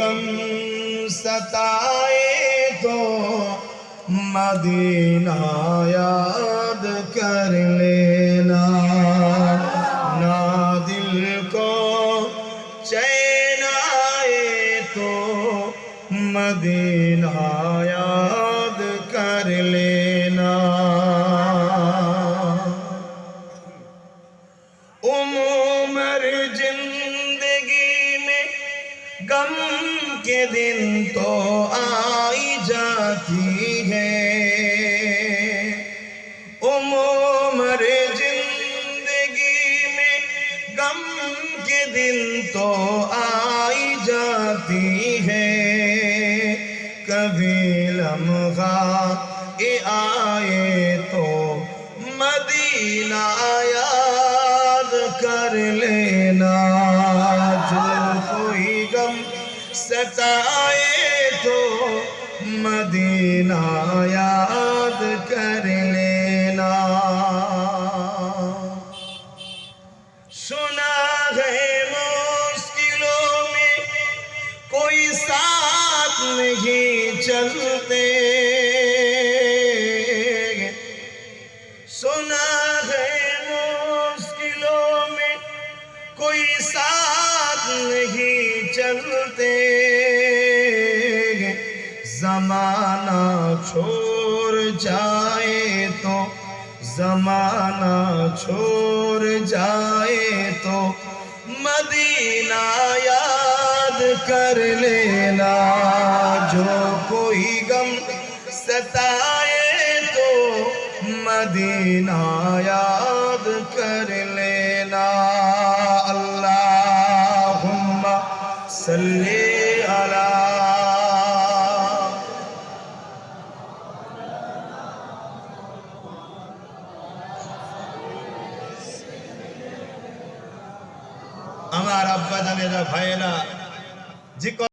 غم ستائے تو مدینہ یاد کر لینا، نہ دل کو چین آئے تو مدینہ یاد کر لینا۔ عمر زندگی میں غم کے دن تو آئی جاتی ہے، عمر زندگی میں غم کے دن تو آئی جاتی ہے، کبھی لمحہ آئے تو مدینہ یاد کر لینا، جو کوئی غم ستائے تو مدینہ یاد کر لینا۔ سنا ہے مشکلوں میں کوئی ساتھ نہیں چلتے، سنا ہے مشکلوں میں کوئی ساتھ نہیں چلتے، زمانہ چھوڑ جائے تو، زمانہ چھوڑ جائے تو مدینہ یاد کر لینا، جو کوئی غم ستائے تو مدینہ یاد کر لینا۔ اللہم صلی علی আমার আব্বা জানেরা ভাইয়েরা যে